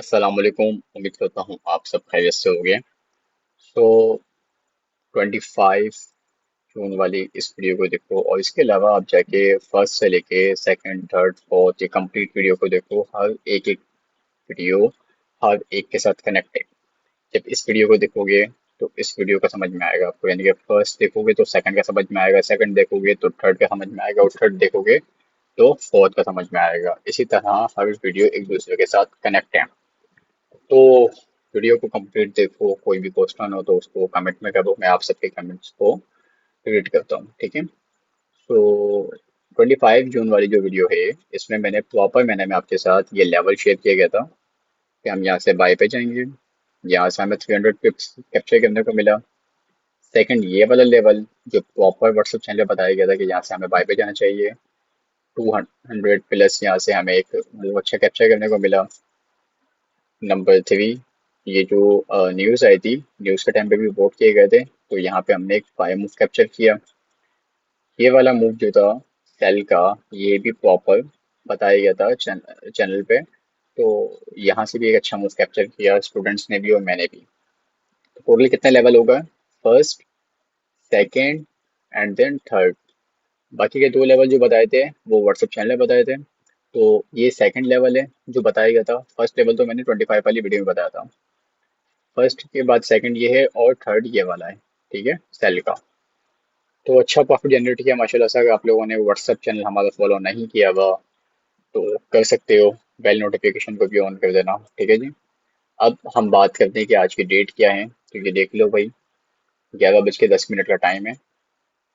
अस्सलाम वालेकुम। उम्मीद करता हूँ आप सब खैरियत से होंगे। सो 25 जून वाली इस वीडियो को देखो और इसके अलावा आप जाके फर्स्ट से लेके सेकंड थर्ड फोर्थ ये कंप्लीट वीडियो को देखो। हर एक एक वीडियो हर एक के साथ कनेक्ट है। जब इस वीडियो को देखोगे तो इस वीडियो का समझ में आएगा आपको, यानी कि फर्स्ट देखोगे तो सेकंड का समझ में आएगा, सेकंड देखोगे तो थर्ड का समझ में आएगा और थर्ड देखोगे तो फोर्थ का समझ में आएगा। इसी तरह हर वीडियो एक दूसरे के साथ कनेक्ट है। तो वीडियो को कंप्लीट देखो, कोई भी क्वेश्चन हो तो उसको कमेंट में करो, मैं आप सबके कमेंट्स को रीड करता हूँ, ठीक है। तो 25 जून वाली जो वीडियो है, इसमें मैंने प्रॉपर मैंने में आपके साथ ये लेवल शेयर किया गया था कि हम यहाँ से बाई पे जाएंगे। यहाँ से हमें 300 पिप्स कैप्चर करने को मिला। सेकंड ये वाला लेवल जो प्रॉपर व्हाट्सएप चैनल पे बताया गया था कि यहाँ से हमें बाई पे जाना चाहिए। 200 प्लस यहाँ से हमें एक मूव अच्छा कैप्चर करने को मिला। नंबर 3, ये जो न्यूज़ आई थी, न्यूज़ के टाइम पे भी वोट किए गए थे, तो यहाँ पे हमने एक बाय मूव कैप्चर किया। ये वाला मूव जो था सेल का, ये भी प्रॉपर बताया गया था चैनल पे। तो यहाँ से भी एक अच्छा मूव कैप्चर किया स्टूडेंट्स ने भी और मैंने भी। तो टोटल कितने लेवल हो गए? First, second and then third. बाकी के दो लेवल जो बताए थे वो व्हाट्सएप चैनल में बताए थे। तो ये सेकंड लेवल है जो बताया गया था। फर्स्ट लेवल तो मैंने 25 वाली वीडियो में बताया था। फर्स्ट के बाद सेकंड ये है और थर्ड ये वाला है, ठीक है, सेल का। तो अच्छा प्रॉफिट जनरेट किया माशाल्लाह से। अगर आप लोगों ने व्हाट्सएप चैनल हमारा फॉलो नहीं किया हुआ तो कर सकते हो, बेल नोटिफिकेशन को भी ऑन कर देना, ठीक है जी। अब हम बात करते हैं कि आज की डेट क्या है। तो ये देख लो भाई, 11 बज के 10 मिनट का टाइम है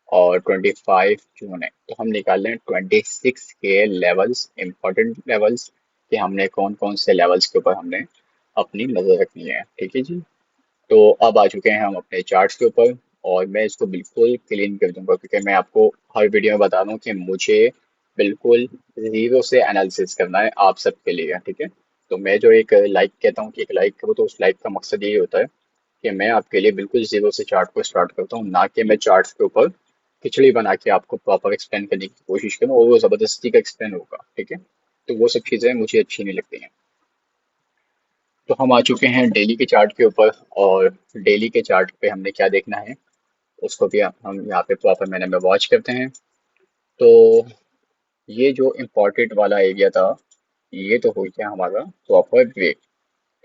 और 25 जून है। तो हम निकाल रहे हैं 26 के लेवल्स, इंपॉर्टेंट लेवल्स, कि हमने कौन कौन से लेवल्स के ऊपर हमने अपनी नजर रखनी है, ठीक है जी। तो अब आ चुके हैं हम अपने चार्ट्स के ऊपर और मैं इसको बिल्कुल क्लीन कर दूंगा क्योंकि मैं आपको हर वीडियो में बता रहा हूँ कि मुझे बिल्कुल जीरो से एनालिसिस करना है आप सबके लिए, ठीक है। तो मैं जो एक लाइक कहता हूँ कि एक लाइक करो, तो उस लाइक का मकसद यही होता है कि मैं आपके लिए बिल्कुल जीरो से चार्ट को स्टार्ट करता हूँ, ना कि मैं चार्ट्स के ऊपर खिचड़ी बना के आपको प्रॉपर एक्सप्लेन करने की कोशिश करूँ और वो जबरदस्ती का एक्सप्लेन होगा, ठीक है। तो वो सब चीज़ें मुझे अच्छी नहीं लगती हैं। तो हम आ चुके हैं डेली के चार्ट के ऊपर और डेली के चार्ट पे हमने क्या देखना है उसको भी हम यहाँ पे प्रॉपर मैंने में वॉच करते हैं। तो ये जो इम्पोर्टेंट वाला एरिया था, ये तो हो गया हमारा प्रॉपर ब्रेक,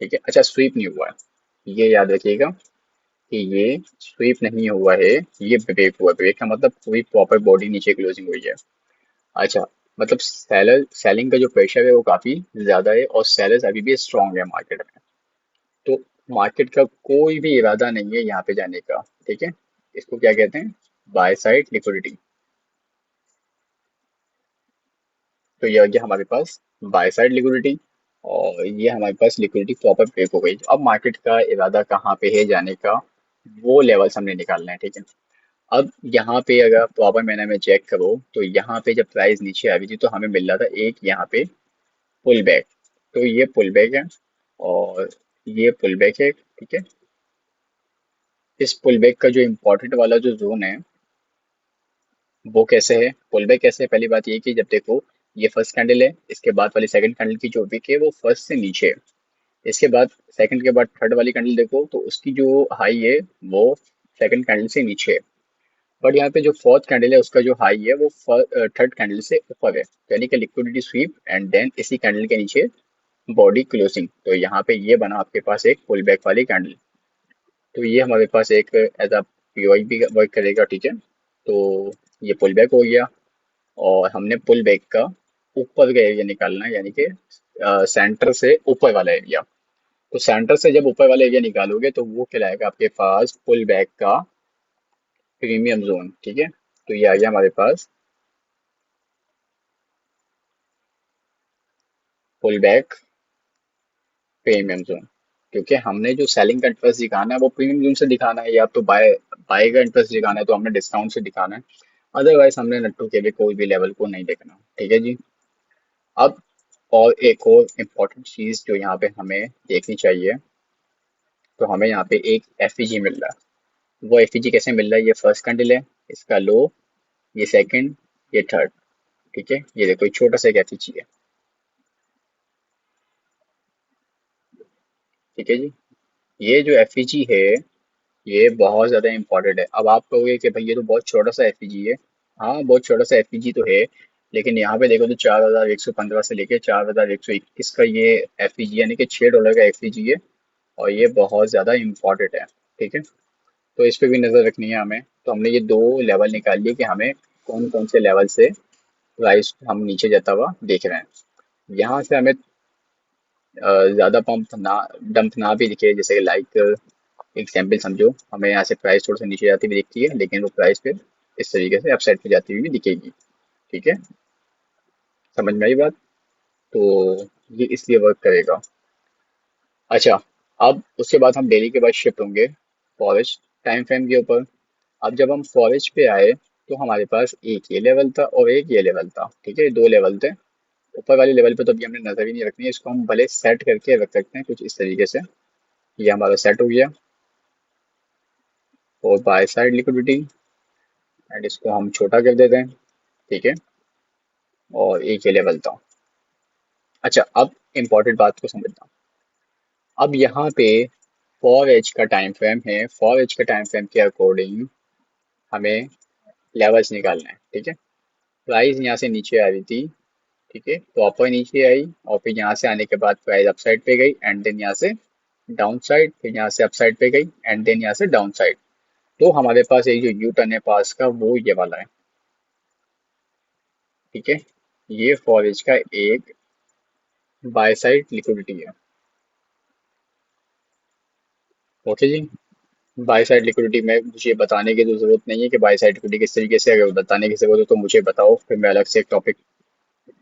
ठीक है। अच्छा, स्वीप नहीं हुआ है, ये याद रखिएगा कि ये स्वीप नहीं हुआ है, ये ब्रेक हुआ है। ब्रेक का मतलब पूरी प्रॉपर बॉडी नीचे क्लोजिंग हुई है। अच्छा, मतलब सेलिंग का जो प्रेशर है वो काफी ज्यादा है और सेलर्स अभी भी स्ट्रांग है मार्केट में। तो मार्केट का कोई भी इरादा नहीं है यहाँ पे जाने का, ठीक है। इसको क्या कहते हैं? Bye side liquidity. तो ये आ गया हमारे पास बाय साइड लिक्विडिटी और ये हमारे पास लिक्विडिटी प्रॉपर ब्रेक हो गई। अब मार्केट का इरादा कहाँ पे है जाने का, वो लेवल्स हमने निकालना है, ठीक है। अब यहाँ पे अगर प्रॉपर मैंने में चेक करो तो यहाँ पे जब प्राइस नीचे आ रही थी तो हमें मिल रहा था एक यहाँ पे पुल बैक। तो ये पुल बैक है और ये पुल बैक है, ठीक है। इस पुल बैक का जो इम्पोर्टेंट वाला जो जोन है वो कैसे है, पुल बैक कैसे है? पहली बात ये कि जब देखो ये फर्स्ट कैंडल है, इसके बाद वाली सेकंड कैंडल की जो विक है वो फर्स्ट से नीचे है। इसके बाद सेकंड के बाद थर्ड वाली कैंडल देखो तो उसकी जो हाई है वो सेकंड कैंडल से नीचे है। बट यहाँ पे जो फोर्थ कैंडल है उसका जो हाई है वो थर्ड कैंडल से ऊपर है, यानी कि लिक्विडिटी स्वीप एंड देन इसी कैंडल के नीचे बॉडी क्लोजिंग। तो यहाँ पे ये बना आपके पास एक पुल बैक वाली कैंडल। तो ये हमारे पास एक एज अ पीओई भी वर्क करेगा, ठीक है। तो ये पुल बैक हो गया और हमने पुल बैक का ऊपर का एरिया निकालना है, यानी कि सेंटर से ऊपर वाला एरिया। तो सेंटर से जब ऊपर वाला एरिया निकालोगे तो वो कहलाएगा आपके पास पुल बैक का प्रीमियम जोन, ठीक है। तो ये आ गया हमारे पास पुल बैक प्रीमियम जोन, क्योंकि हमने जो सेलिंग का इंटरेस्ट दिखाना है वो प्रीमियम जोन से दिखाना है, या तो बाय का इंटरेस्ट दिखाना है तो हमने डिस्काउंट से दिखाना है। अदरवाइज हमने नट्टू के भी कोई भी लेवल को नहीं देखना, ठीक है जी। अब और एक और इम्पोर्टेंट चीज जो यहाँ पे हमें देखनी चाहिए, तो हमें यहाँ पे एक एफईजी मिल रहा है। वो एफईजी कैसे मिल रहा है? ये फर्स्ट कैंडल है, इसका लो, ये सेकंड, ये थर्ड, ठीक है। ये देखो ये छोटा सा एक एफईजी है। ठीक है जी। ये जो एफईजी है ये बहुत ज़्यादा इंपॉर्टेंट है। अब आप कहोगे कि भाई ये तो बहुत छोटा सा एफईजी है। हाँ, बहुत छोटा सा एफईजी तो है, लेकिन यहाँ पे देखो तो 4115 से लेके 4121 का ये एफईजी यानी कि $6 का एफईजी है, और ये बहुत ज़्यादा इंपॉर्टेंट है। ठीक है, तो इस पे भी नज़र रखनी है हमें। तो हमने ये दो लेवल निकाल लिए कि हमें कौन कौन से लेवल से प्राइस हम नीचे जाता हुआ देख रहे हैं। यहाँ से हमें ज़्यादा पंप ना डंप ना भी दिखे, जैसे लाइक एग्जाम्पल समझो, हमें यहाँ से प्राइस थोड़ा सा नीचे जाती हुई दिखती है, लेकिन वो प्राइस फिर इस तरीके से अपसाइड पे जाती हुई भी दिखेगी। ठीक है, समझ में आई बात? तो ये इसलिए वर्क करेगा। अच्छा, अब उसके बाद हम डेली के बाद शिफ्ट होंगे फॉरेस्ट टाइम फ्रेम के ऊपर। अब जब हम फॉरेस्ट पे आए तो हमारे पास एक ये लेवल था और एक ये लेवल था। ठीक है, दो लेवल थे। ऊपर वाले लेवल पे तो अभी हमने नजर ही नहीं रखनी है, इसको हम भले सेट करके रख सकते हैं कुछ इस तरीके से। ये हमारा सेट हो गया। और बाय साइड लिक्विडिटी, एंड इसको हम छोटा कर देते हैं। ठीक है, और एक ये लेवल था। अच्छा, अब इम्पोर्टेंट बात को समझना। अब यहाँ पे फॉर एज का टाइम फ्रेम है, फॉर एज का टाइम फ्रेम के अकॉर्डिंग हमें लेवल्स निकालना है। ठीक है, प्राइस यहाँ से नीचे आ रही थी। ठीक है, प्रॉपर नीचे आई, और फिर यहाँ से आने के बाद प्राइस अपसाइड पे गई, एंड देन यहाँ से डाउन साइड, फिर यहाँ से अपसाइड पे गई, एंड देन यहाँ से डाउन साइड। तो हमारे पास एक जो यू टर्न है पास का, वो ये वाला है। ठीक है, ये फॉर एज का एक बाय साइड लिक्विडिटी है। ओके जी। बाय साइड लिक्विडिटी में मुझे बताने की तो जरूरत नहीं है कि बाय साइड लिक्विडिटी किस तरीके से, अगर बताने की जरूरत हो तो मुझे बताओ, फिर मैं अलग से एक टॉपिक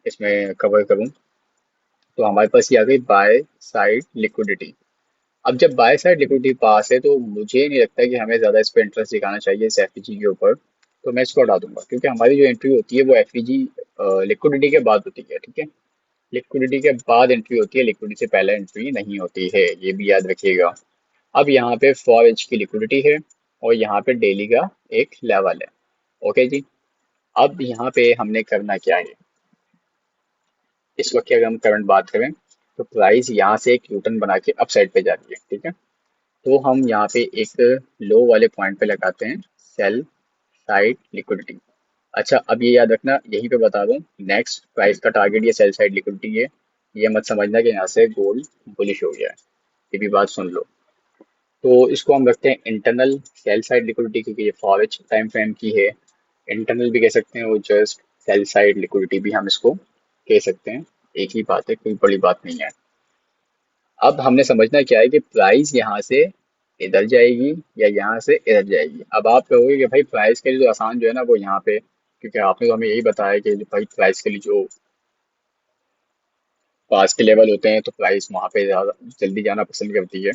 इसमें कवर करूँ। तो हमारे पास ये आ गई बाय साइड लिक्विडिटी। अब जब बाय साइड लिक्विडिटी पास है तो मुझे नहीं लगता कि हमें ज़्यादा इस पर इंटरेस्ट दिखाना चाहिए इस एफईजी के ऊपर। तो मैं इसको हटा दूंगा, क्योंकि हमारी जो एंट्री होती है वो एफईजी लिक्विडिटी के बाद होती है। ठीक है, लिक्विडिटी के बाद एंट्री होती है, लिक्विडिटी से पहले एंट्री नहीं होती है, ये भी याद रखिएगा। अब यहाँ पे फॉर एज की लिक्विडिटी है, और यहाँ पे डेली का एक लेवल है। ओके जी। अब यहाँ पे हमने करना क्या है, इस वक्त की अगर हम करंट बात करें तो प्राइस यहाँ से एक यूटर्न बना के अप साइड पे जा रही है। ठीक है, तो हम यहाँ पे एक लो वाले पॉइंट पे लगाते हैं सेल साइड लिक्विडिटी। अच्छा, अब ये याद रखना, यहीं पे बता दूं, नेक्स्ट प्राइस का टारगेट ये सेल साइड लिक्विडिटी है। ये मत समझना कि यहाँ से गोल्ड बुलिश हो गया है, ये भी बात सुन लो। तो इसको हम रखते हैं इंटरनल सेल साइड लिक्विडिटी, क्योंकि ये फॉरेज टाइम फ्रेम की है। इंटरनल भी कह सकते हैं, वो जस्ट सेल साइड लिक्विडिटी भी हम इसको कह सकते हैं। एक ही बात है, कोई बड़ी बात नहीं है। अब हमने समझना क्या है कि प्राइस यहाँ से इधर जाएगी या यहाँ से इधर जाएगी। अब आप कहोगे कि भाई प्राइस के लिए तो आसान जो है ना वो यहाँ पे, क्योंकि आपने तो हमें यही बताया कि भाई प्राइस के लिए जो पास के लेवल होते हैं तो प्राइस वहाँ पे ज़्यादा जल्दी जाना पसंद करती है।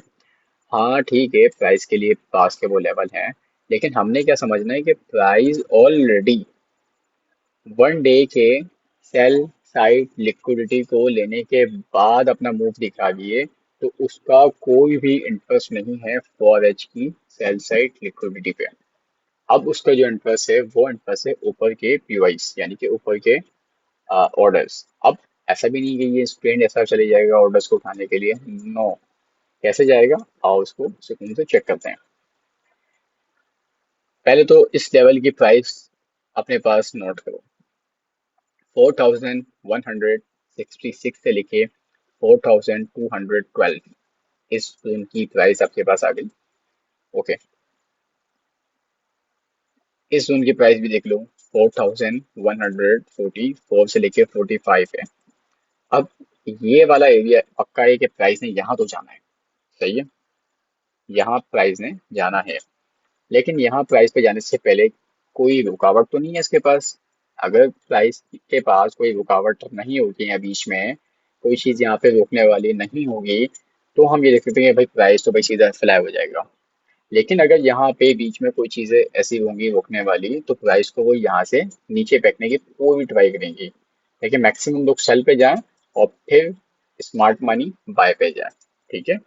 हाँ ठीक है, प्राइस के लिए पास के वो लेवल हैं, लेकिन हमने क्या समझना है कि प्राइस ऑलरेडी वन डे के सेल साइड लिक्विडिटी को लेने के बाद अपना मूव दिखा दिए, तो उसका कोई भी इंटरेस्ट नहीं है फॉरेज की सेल साइड लिक्विडिटी पे। अब उसका जो इंटरेस्ट है वो इंटरेस्ट है ऊपर के पीवाईस, यानी कि ऊपर के ऑर्डर्स। अब ऐसा भी नहीं कि ये ट्रेंड ऐसा चले जाएगा ऑर्डर्स को उठाने के लिए, नो। कैसे जाएगा, आओ उसको सुकून से चेक करते हैं। पहले तो इस लेवल की प्राइस अपने पास नोट करो, 4166 से लेके 4212, इस जोन की प्राइस आपके पास आ गई। ओके, इस जोन की प्राइस भी देख लो, 4144 से लेके 45 है। अब ये वाला एरिया पक्का है कि प्राइस ने यहाँ तो जाना है, सही है, यहाँ प्राइस ने जाना है। लेकिन यहाँ प्राइस पे जाने से पहले कोई रुकावट तो नहीं है इसके पास। अगर प्राइस के पास कोई रुकावट नहीं होगी या बीच में कोई चीज़ यहाँ पे रोकने वाली नहीं होगी, तो हम ये देख सकते हैं कि भाई प्राइस तो भाई सीधा फ्लैट हो जाएगा। लेकिन अगर यहाँ पे बीच में कोई चीज़ें ऐसी होंगी रोकने वाली, तो प्राइस को वो यहाँ से नीचे फेंकने की पूरी ट्राई करेंगी, लेकिन मैक्सिमम लोग सेल पे जाएं और फिर स्मार्ट मनी बाय पे जाए। ठीक है,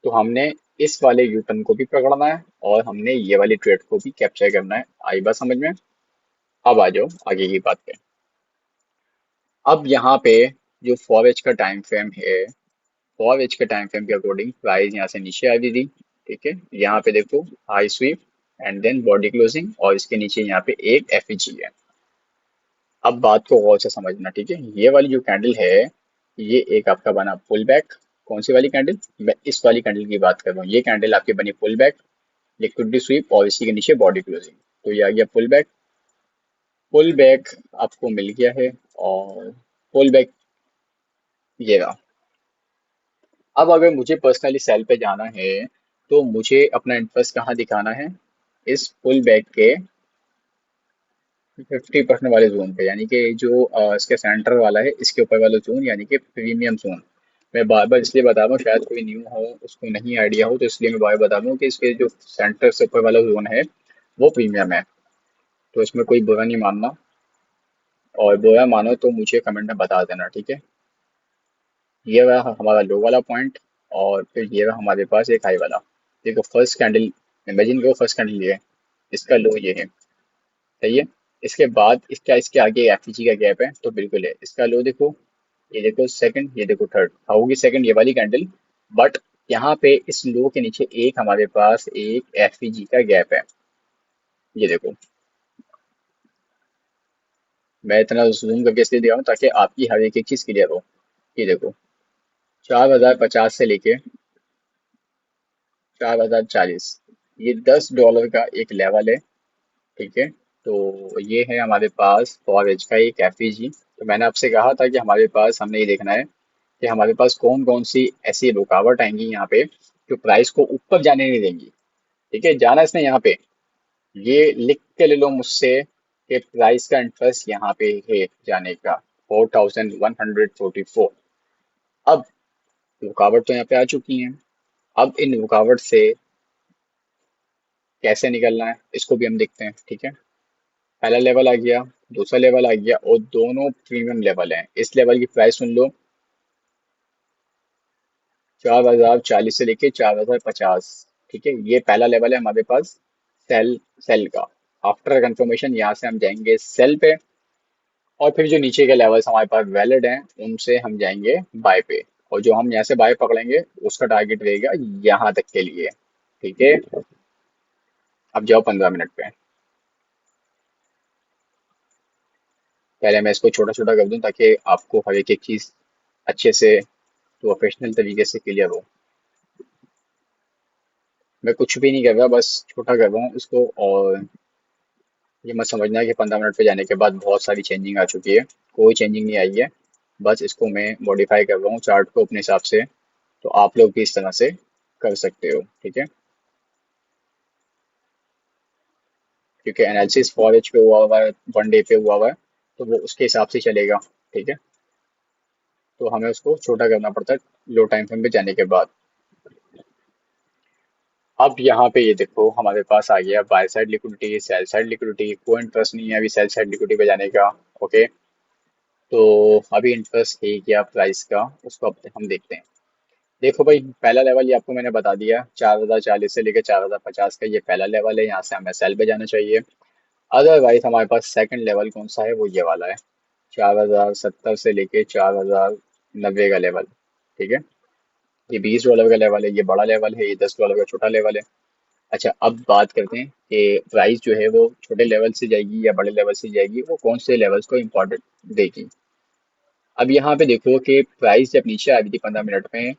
तो हमने इस वाले यू टर्न को भी पकड़ना है और हमने ये वाली ट्रेड को भी कैप्चर करना है। आई बात समझ में? अब आ जाओ आगे की बात पे। अब यहाँ पे जो फॉरेज का टाइम फ्रेम है फॉर एज के टाइम फ्रेम के अकॉर्डिंग प्राइस यहाँ से नीचे आ गई थी। ठीक है, यहाँ पे देखो high sweep and then body closing, और इसके नीचे यहाँ पे एक एफईजी है। अब बात को गौर से समझना, ठीक है। ये वाली जो कैंडल है, ये एक आपका बना पुल बैक। कौन सी वाली कैंडल? मैं इस वाली कैंडल की बात कर रहा हूँ। ये कैंडल आपकी बनी पुल बैक, लिक्विडिटी स्वीप, और इसी के नीचे बॉडी क्लोजिंग। तो ये आ गया पुल बैक। पुल बैक आपको मिल गया है, और पुल बैक ये रहा। अब अगर मुझे पर्सनली सेल पे जाना है, तो मुझे अपना इंटरेस्ट कहाँ दिखाना है? इस पुल बैक के 50% वाले जोन पे, यानी कि जो इसके सेंटर वाला है, इसके ऊपर वाला जोन, यानी कि प्रीमियम जोन। मैं बार बार इसलिए बता रहा हूँ, शायद कोई न्यू हो उसको नहीं आइडिया हो, तो इसलिए मैं बार बता रहा हूँ कि इसके जो सेंटर से ऊपर वाला जोन है वो प्रीमियम है। तो इसमें कोई बुरा नहीं मानना, और बुरा मानो तो मुझे कमेंट में बता देना, ठीक है। ये रहा हमारा लो वाला पॉइंट, और फिर ये रहा हमारे पास एक हाई वाला। देखो फर्स्ट कैंडल, इमेजिन करो फर्स्ट कैंडल ये है, इसका लो ये है, सही है। इसके बाद इसका इसके आगे एफईजी का गैप है, तो बिल्कुल है। इसका लो देखो, ये देखो सेकंड, ये देखो थर्ड, होगी सेकंड ये वाली कैंडल। बट यहाँ पे इस लो के नीचे एक हमारे पास एक एफईजी का गैप है, ये देखो। मैं इतना जूम करके इसलिए दे रहा हूँ ताकि आपकी हर एक चीज क्लियर हो। ये देखो 4050 से लेके 4040, ये $10 का एक लेवल है, ठीक है। तो ये है हमारे पास फॉरेज का एक एफईजी। तो मैंने आपसे कहा था कि हमारे पास हमने ये देखना है कि हमारे पास कौन कौन सी ऐसी रुकावट आएंगी यहाँ पे जो प्राइस को ऊपर जाने नहीं देंगी। ठीक है, जाना इसने यहाँ पे, ये लिख के ले लो मुझसे कि प्राइस का इंटरेस्ट यहाँ पे है जाने का 4144। अब रुकावट तो यहाँ पे आ चुकी है। अब इन रुकावट से कैसे निकलना है इसको भी हम देखते हैं, ठीक है। पहला लेवल आ गया, दूसरा लेवल आ गया, और दोनों प्रीमियम लेवल हैं। इस लेवल की प्राइस सुन लो, 4040 से लेके 4050। ठीक है, ये पहला लेवल है हमारे पास सेल सेल का। आफ्टर कंफर्मेशन यहाँ से हम जाएंगे सेल पे, और फिर जो नीचे के लेवल्स हमारे पास वैलिड हैं उनसे हम जाएंगे बाय पे। और जो हम यहाँ से बाय पकड़ेंगे उसका टारगेट रहेगा यहाँ तक के लिए, ठीक है। अब जाओ 15 मिनट पे। पहले मैं इसको छोटा छोटा कर दूं ताकि आपको हर एक चीज अच्छे से प्रोफेशनल तरीके से क्लियर हो। मैं कुछ भी नहीं कर रहा, बस छोटा कर रहा हूँ इसको। और ये मत समझना कि 15 मिनट पे जाने के बाद बहुत सारी चेंजिंग आ चुकी है, कोई चेंजिंग नहीं आई है। बस इसको मैं मॉडिफाई कर रहा हूँ चार्ट को अपने हिसाब से। तो आप लोग भी इस तरह से कर सकते हो, ठीक है। क्योंकि एनालिसिस फॉर एच पे हुआ हुआ है, 1 डे पे हुआ हुआ है, तो वो उसके हिसाब से चलेगा, ठीक है। तो हमें उसको छोटा करना पड़ता है लो टाइम फ्रेम पे जाने के बाद। अब यहाँ पे ये देखो हमारे पास आ गया bye side liquidity, sell side liquidity. कोई इंटरेस्ट नहीं है अभी सेल साइड लिक्विडिटी पे जाने का, ओके। तो अभी इंटरेस्ट है क्या प्राइस का, उसको अब हम देखते हैं। देखो भाई, पहला लेवल ये आपको मैंने बता दिया, 4040 से लेकर 4050 का ये पहला लेवल है, यहाँ से हमें सेल पे जाना चाहिए। अदरवाइज हमारे पास सेकंड लेवल कौन सा है, वो ये वाला है, 4070 से लेके 4090 का लेवल, ठीक है। ये $20 का लेवल है, ये बड़ा लेवल है, ये $10 का छोटा लेवल है। अच्छा, अब बात करते हैं कि प्राइस जो है वो छोटे लेवल से जाएगी या बड़े लेवल से जाएगी, वो कौन से लेवल्स को इम्पोर्टेंट देगी। अब यहाँ पे देखो कि प्राइस जब नीचे आ रही थी 15 मिनट में,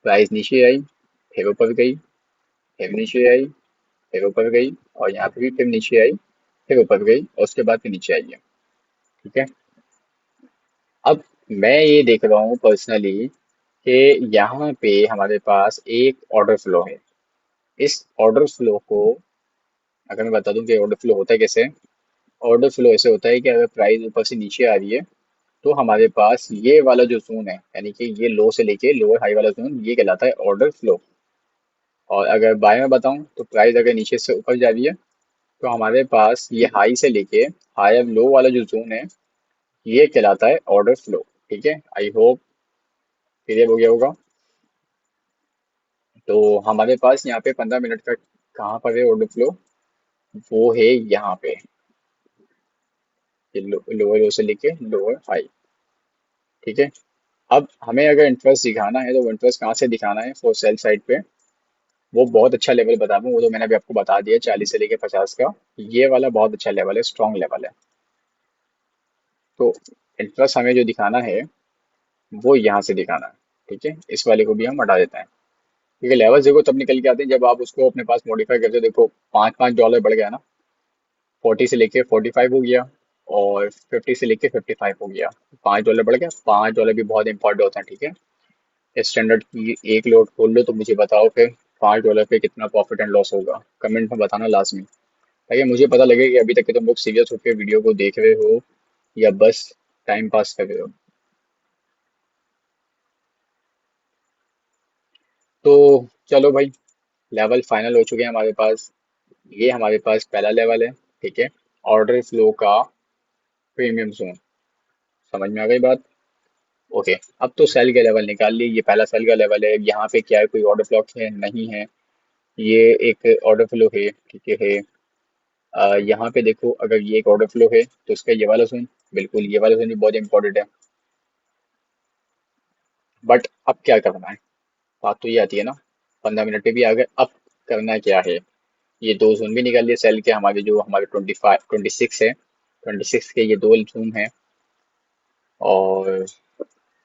प्राइस नीचे आई, फिर ऊपर गई, फिर नीचे आई, फिर ऊपर गई, और यहाँ पे भी फिर नीचे आई, फिर ऊपर गई, और उसके बाद फिर नीचे आई है, ठीक है। अब मैं ये देख रहा हूँ पर्सनली कि यहाँ पे हमारे पास एक ऑर्डर फ्लो है। इस ऑर्डर फ्लो को अगर मैं बता दूं कि ऑर्डर फ्लो होता है कैसे। ऑर्डर फ्लो ऐसे होता है कि अगर प्राइस ऊपर से नीचे आ रही है, तो हमारे पास ये वाला जो जोन है, यानी कि ये लो से लेके लोअर हाई वाला जोन, ये कहलाता है ऑर्डर फ्लो। और अगर बाय में बताऊं तो प्राइस अगर नीचे से ऊपर जा रही है, तो हमारे पास ये हाई से लेके हायर लो वाला जो जोन है, ये कहलाता है ऑर्डर फ्लो, ठीक है। आई होप क्लियर हो गया होगा। तो हमारे पास यहाँ पे 15 मिनट का कहाँ पर है ऑर्डर फ्लो, वो है यहाँ पे, ये लोअर लो से लेके लोअर हाई, ठीक है। अब हमें अगर इंटरेस्ट दिखाना है तो वो इंटरेस्ट कहाँ से दिखाना है फॉर सेल साइड पे, वो बहुत अच्छा लेवल बता दूं, वो तो मैंने अभी आपको बता दिया 40 से लेके 50 का। ये वाला बहुत अच्छा लेवल है, स्ट्रॉन्ग लेवल है। तो इंटरेस्ट हमें जो दिखाना है वो यहाँ से दिखाना है। ठीक है, इस वाले को भी हम हटा देते हैं, क्योंकि लेवल्स देखो तब निकल के आते हैं जब आप उसको अपने पास मॉडिफाई करते हो। देखो $5 बढ़ गया ना, 40 से लेके 45 हो गया, और 50 से लेके 55 हो गया। $5 बढ़ गया, $5 भी बहुत इंपॉर्टेंट होता है। ठीक है, स्टैंडर्ड की एक लोड खोल लो तो मुझे बताओ फिर $5 पे कितना प्रॉफिट एंड लॉस होगा, कमेंट में बताना लाजमी, ताकि मुझे पता लगे कि अभी तक के तुम लोग सीरियस होकर वीडियो को देख रहे हो या बस टाइम पास कर रहे हो। तो चलो भाई, लेवल फाइनल हो चुके हैं हमारे पास। ये हमारे पास पहला लेवल है। ठीक है, ऑर्डर फ्लो का प्रीमियम जोन, समझ में आ गई बात। ओके, अब तो सेल के लेवल निकाल लिए। ये पहला सेल का लेवल है। यहाँ पे क्या है, कोई ऑर्डर ब्लॉक है नहीं है, ये एक ऑर्डर फ्लो है। ठीक है, यहाँ पे देखो अगर ये एक ऑर्डर फ्लो है तो इसका ये वाला जोन, बिल्कुल ये वाला जोन भी बहुत इंपॉर्टेंट है। बट अब क्या करना है, बात तो ये आती है ना, 15 मिनट पे भी आ गए, अब करना क्या है। ये दो जोन भी निकाल लिए सेल के, हमारे जो हमारे 26 है, 26 के ये दो जोन है। और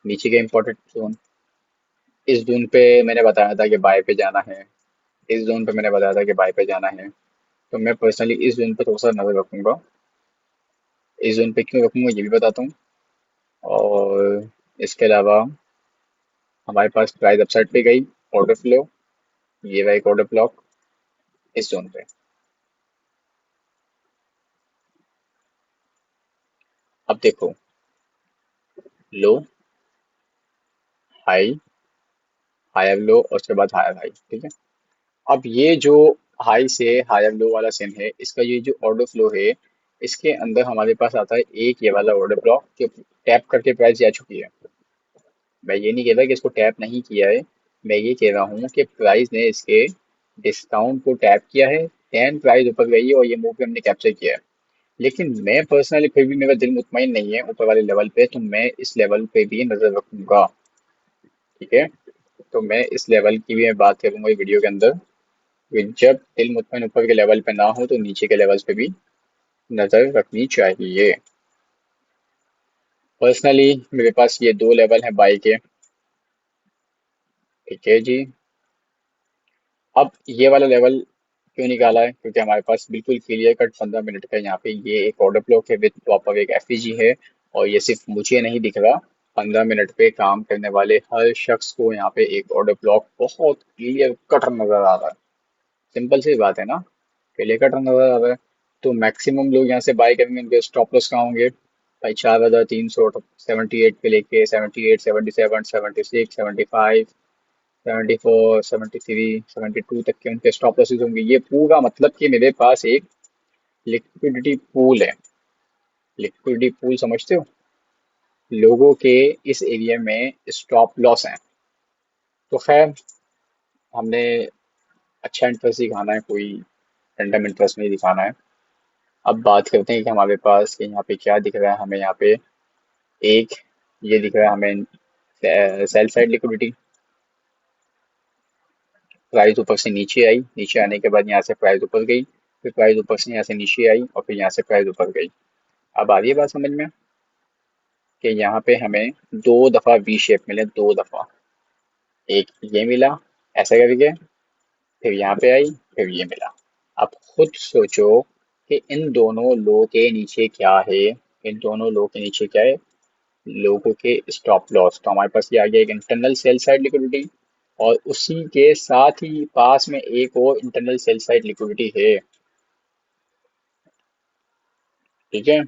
नीचे के इम्पोर्टेंट जोन, इस जोन पे मैंने बताया था कि बाय पे जाना है, इस जोन पे मैंने बताया था कि बाय पे जाना है। तो मैं पर्सनली इस जोन पे थोड़ा सा नजर रखूंगा। इस जोन पे क्यों रखूंगा ये भी बताता हूँ। और इसके अलावा हमारे पास प्राइस अपसाइड पे गई, ऑर्डर फ्लो, ये रहा एक ऑर्डर ब्लॉक इस जोन पे। अब देखो, लो, हाई, हायर लो, और उसके बाद हायर हाई। ठीक है, अब ये जो हाई से हायर लो वाला सीन है, इसका ये जो ऑर्डर फ्लो है, इसके अंदर हमारे पास आता है एक ये वाला ऑर्डर ब्लॉक जो टैप करके प्राइस जा चुकी है। मैं ये नहीं कह रहा कि इसको टैप नहीं किया है, मैं ये कह रहा हूँ कि प्राइस ने इसके डिस्काउंट को टैप किया है, 10 प्राइस ऊपर गई है और ये मूव भी हमने कैप्चर किया है। लेकिन मैं पर्सनली फिर भी, मेरा दिल मुतमईन नहीं है ऊपर वाले लेवल पे, तो मैं इस लेवल पे भी नजर रखूंगा। ठीक है, तो मैं इस लेवल की भी मैं बात करूंगा वीडियो के अंदर, कि जब दिल मुतमईन ऊपर के लेवल पे ना हो तो नीचे के लेवल्स पे भी नजर रखनी चाहिए। पर्सनली मेरे पास ये दो लेवल हैं बाई के। ठीक है जी, अब ये वाला लेवल क्यों निकाला है, क्योंकि हमारे पास बिल्कुल क्लियर कट 15 मिनट का यहाँ पे ये एक ऑर्डर ब्लॉक है विद प्रॉपर एक एफईजी है। और ये सिर्फ मुझे नहीं दिख रहा, 15 मिनट पे काम करने वाले हर शख्स को यहाँ पे एक ऑर्डर ब्लॉक बहुत क्लियर कट नजर आ रहा है। सिंपल सी बात है ना, क्लियर कट नजर आ रहा है। तो मैक्सिमम लोग यहाँ से बाय करेंगे, उनके स्टॉप लॉस कहाँ होंगे भाई, 4300, 78 पे लेके 78, 77, 76, 75, 74, 73, 72 तक के उनके स्टॉप लॉसेस होंगे। ये पूरा मतलब कि मेरे पास एक लिक्विडिटी पूल है। लिक्विडिटी पूल समझते हो, लोगों के इस एरिया में स्टॉप लॉस है। तो खैर, हमने अच्छा इंटरेस्ट दिखाना है, कोई रैंडम इंटरेस्ट नहीं दिखाना है। अब बात करते हैं कि हमारे पास कि यहाँ पे क्या दिख रहा है हमें। यहाँ पे एक ये दिख रहा है हमें सेल साइड लिक्विडिटी, प्राइस ऊपर से नीचे आई, नीचे आने के बाद यहाँ से प्राइस ऊपर गई, फिर प्राइस ऊपर से यहाँ से नीचे आई, और फिर यहाँ से प्राइस ऊपर गई। अब आ रही है बात समझ में, कि यहाँ पे हमें दो दफा वी शेप मिले, दो दफा। एक ये मिला ऐसा करके, फिर यहाँ पे आई, फिर ये मिला। अब खुद सोचो कि इन दोनों लो के नीचे क्या है, इन दोनों लो के नीचे क्या है, लोगों के स्टॉप लॉस। तो हमारे पास ये आ गया एक इंटरनल सेल साइड लिक्विडिटी, और उसी के साथ ही पास में एक और इंटरनल सेल साइड लिक्विडिटी है। ठीक है,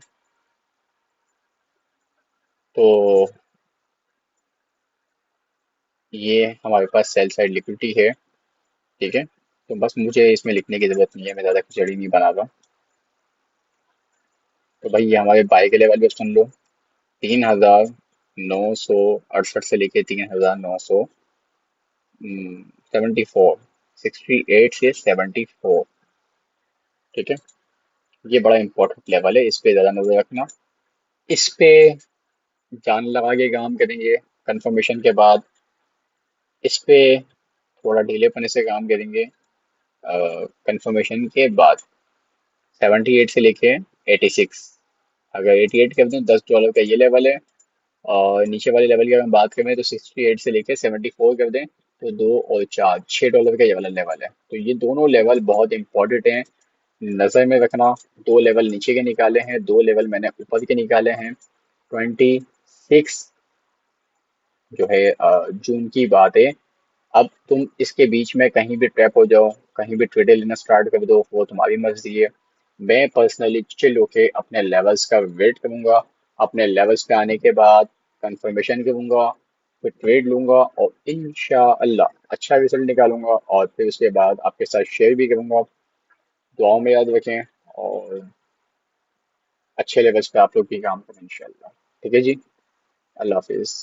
तो ये हमारे पास सेल साइड लिक्विडिटी है। ठीक है, तो बस मुझे इसमें लिखने की जरूरत नहीं है, मैं ज़्यादा खिचड़ी नहीं बना रहा। तो भाई ये हमारे बाई के लेवल पे सुन लो, 3968 से लेके 3974, 68 से 74। ठीक है, ये बड़ा इंपॉर्टेंट लेवल है, इस पे ज़्यादा नजर रखना। इस पे जान लगा के काम करेंगे कंफर्मेशन के बाद इस पे थोड़ा डिले पने से काम करेंगे। कंफर्मेशन के बाद 78 से लेके 86, अगर 88 कर दें $10 का ये लेवल है। और नीचे वाले लेवल की अगर हम बात करें तो 68 से लेके 74 कर दें तो 2 और 4 $6 का ये वाला लेवल है। तो ये दोनों लेवल बहुत इंपॉर्टेंट हैं, नज़र में रखना। दो लेवल नीचे के निकाले हैं, दो लेवल मैंने ऊपर के निकाले हैं। 26 जो है जून की बात है। अब तुम इसके बीच में कहीं भी ट्रैप हो जाओ, कहीं भी ट्रेडे लेना स्टार्ट कर दो, वो तुम्हारी मर्जी है। मैं पर्सनली चिल होके अपने लेवल्स का वेट करूंगा। अपने लेवल्स पे आने के बाद कंफर्मेशन करूंगा, फिर ट्रेड लूंगा और इंशाअल्लाह अच्छा रिजल्ट निकालूंगा, और फिर उसके बाद आपके साथ शेयर भी करूंगा। दुआओं में याद रखें, और अच्छे लेवल्स पे आप लोग भी काम करें इंशाअल्लाह। ठीक है जी, अल्लाह हाफिज़।